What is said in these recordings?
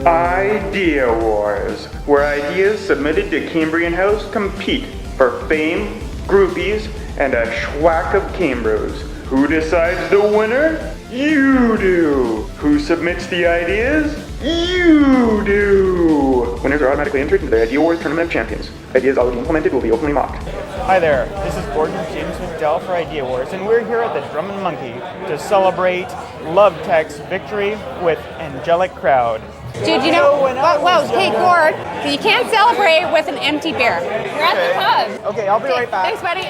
IdeaWarz, where ideas submitted to Cambrian House compete for fame, groupies, and a schwack of Cambros. Who decides the winner? You do! Who submits the ideas? You do! Winners are automatically entered into the IdeaWarz Tournament of Champions. Ideas already implemented will be openly mocked. Hi there, this is Gordon James McDowell for IdeaWarz, and we're here at the Drum and Monkey to celebrate LoveTech's victory with Angelic crowd. Dude, you know, whoa, hey, Gord, you can't celebrate with an empty beer. You're at the pub. Okay, I'll be right back. Thanks, buddy.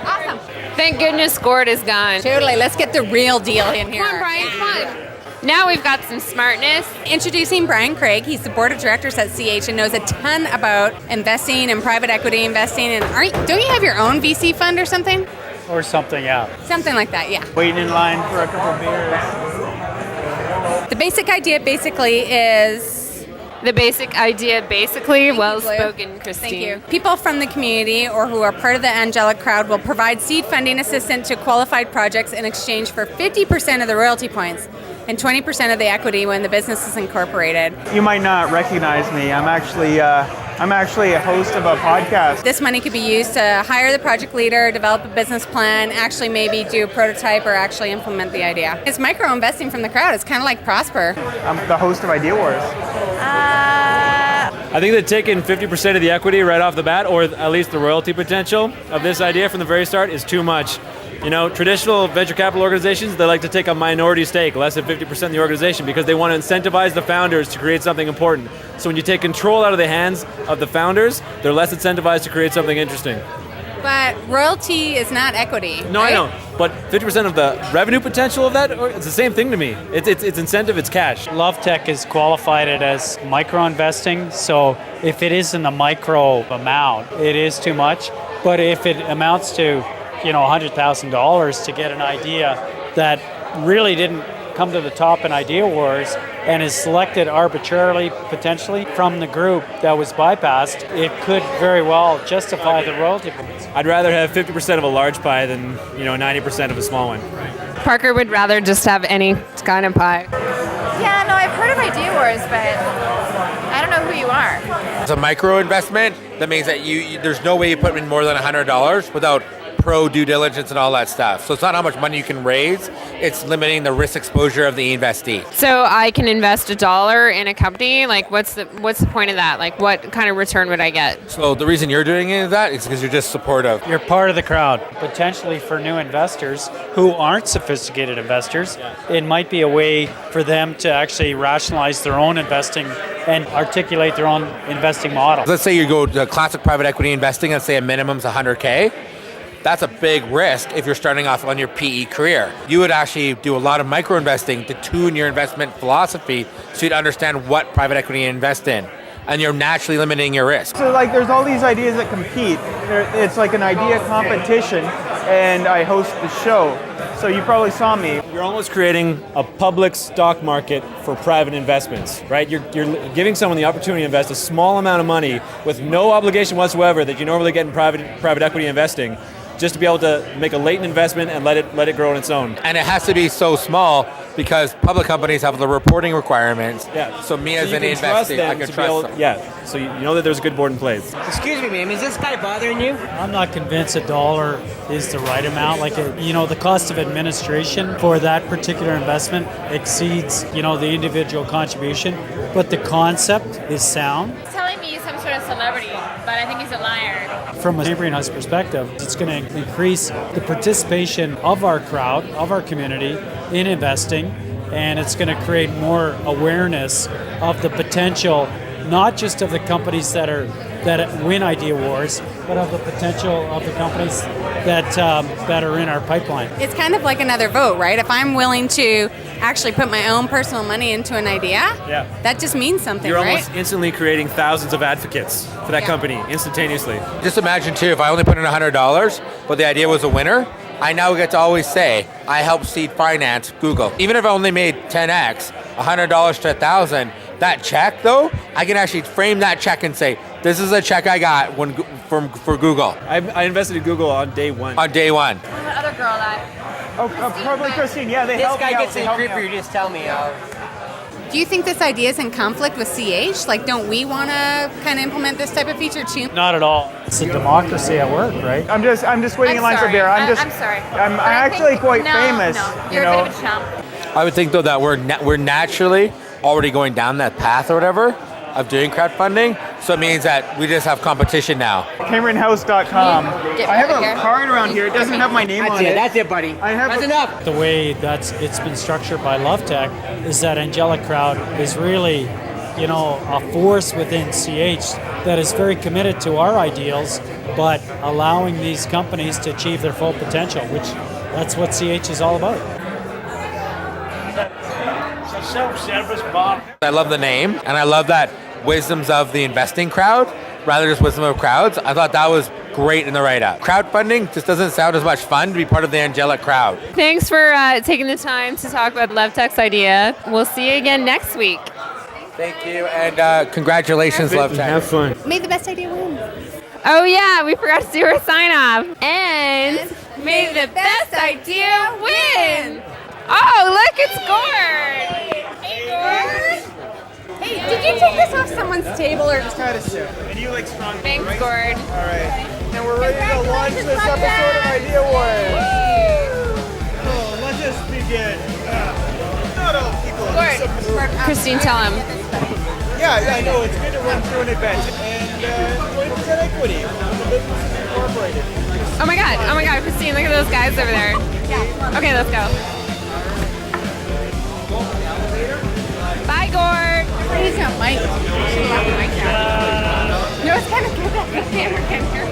Awesome. Thank goodness Gord is gone. Totally, let's get the real deal in here. Come on, Brian, come on. Now we've got some smartness. Introducing Brian Craig. He's the board of directors at CH and knows a ton about investing and private equity investing. And don't you have your own VC fund or something? Or something, yeah. Something like that, yeah. Waiting in line for a couple beers. The basic idea basically is... Well spoken, Christine. Thank you. People from the community or who are part of the Angelic crowd will provide seed funding assistance to qualified projects in exchange for 50% of the royalty points and 20% of the equity when the business is incorporated. You might not recognize me. I'm actually a host of a podcast. This money could be used to hire the project leader, develop a business plan, actually maybe do a prototype or actually implement the idea. It's micro investing from the crowd. It's kind of like Prosper. I'm the host of IdeaWarz. I think that taking 50% of the equity right off the bat, or at least the royalty potential of this idea from the very start, is too much. You know, traditional venture capital organizations, they like to take a minority stake, less than 50% of the organization, because they want to incentivize the founders to create something important. So when you take control out of the hands of the founders, they're less incentivized to create something interesting. But royalty is not equity. No, right? I know. But 50% of the revenue potential of that, it's the same thing to me. It's incentive, it's cash. LoveTech is qualified it as micro-investing, so if it isn't a micro amount, it is too much. But if it amounts to, $100,000 to get an idea that really didn't come to the top in IdeaWarz and is selected arbitrarily, potentially, from the group that was bypassed, it could very well justify the royalty points. I'd rather have 50% of a large pie than 90% of a small one. Parker would rather just have any kind of pie. Yeah, no, I've heard of IdeaWarz, but I don't know who you are. It's a micro investment. That means that there's no way you put in more than $100 without pro due diligence and all that stuff. So it's not how much money you can raise, it's limiting the risk exposure of the investee. So I can invest $1 in a company? Like what's the point of that? Like what kind of return would I get? So the reason you're doing that is because you're just supportive. You're part of the crowd. Potentially for new investors who aren't sophisticated investors, it might be a way for them to actually rationalize their own investing and articulate their own investing model. Let's say you go to classic private equity investing and say a minimum's $100K. That's a big risk if you're starting off on your PE career. You would actually do a lot of micro investing to tune your investment philosophy so you'd understand what private equity you invest in. And you're naturally limiting your risk. So there's all these ideas that compete. It's like an idea competition, and I host the show. So you probably saw me. You're almost creating a public stock market for private investments, right? You're giving someone the opportunity to invest a small amount of money with no obligation whatsoever that you normally get in private equity investing, just to be able to make a latent investment and let it grow on its own. And it has to be so small because public companies have the reporting requirements. Yeah. So me as an investor, I can trust them. Yeah. So you know that there's a good board in place. Excuse me, ma'am. Is this guy bothering you? I'm not convinced $1 is the right amount. The cost of administration for that particular investment exceeds, the individual contribution. But the concept is sound. He's telling me he's some sort of celebrity, but I think he's a liar. From a Cambrian House perspective, it's going to increase the participation of our crowd, of our community in investing, and it's going to create more awareness of the potential, not just of the companies that win IdeaWarz, but of the potential of the companies that are in our pipeline. It's kind of like another vote, right? If I'm willing to actually put my own personal money into an idea, that just means something, You're right? almost instantly creating thousands of advocates for that company instantaneously. Just imagine too, if I only put in $100, but the idea was a winner, I now get to always say, I helped seed finance Google. Even if I only made 10x, $100 to $1,000, that check though, I can actually frame that check and say, this is a check I got for Google. I invested in Google on day one. On day one. Who's the other girl that? Oh, probably Christine. Yeah, they This help me guy out. gets They in help me creepier, out. you just tell me. Do you think this idea is in conflict with CH? Like, don't we want to kind of implement this type of feature too? Not at all. It's a democracy at work, right? I'm just waiting in line for beer. I'm sorry. I'm actually quite famous. You're you a know. bit of a chump. I would think though that we're naturally already going down that path or whatever of doing crowdfunding. So it means that we just have competition now. CambrianHouse.com. Get I have right a here. card around here. It doesn't have my name on it. That's it, buddy. I have That's a- enough. The way it's been structured by LoveTech is that Angelic Crowd is really, a force within CH that is very committed to our ideals, but allowing these companies to achieve their full potential, which that's what CH is all about. I love the name, and I love that wisdoms of the investing crowd rather just wisdom of crowds. I thought that was great in the write-up. Crowdfunding just doesn't sound as much fun to be part of the Angelic crowd. Thanks for taking the time to talk about LoveTech's idea. We'll see you again next week. Thank you, and congratulations, LoveTech. Have fun. May the best idea win. Oh yeah, we forgot to do our sign off. And may the best idea win. Oh, look, it's Gord. Hey, Gord. Hey, did you take this off someone's table or just Had a sip. And you like strong beer, Thanks, right? Gord. All right. And we're ready to launch this episode of IdeaWarz. Oh, let us begin. Not all people. Christine, tell him. Yeah, I know. It's good to run through an event. And 20% equity. The business is incorporated. Oh my God, Christine, look at those guys over there. Okay, let's go. Bye, Gord. He's got Mike. No, it's kind of good that the camera can hear.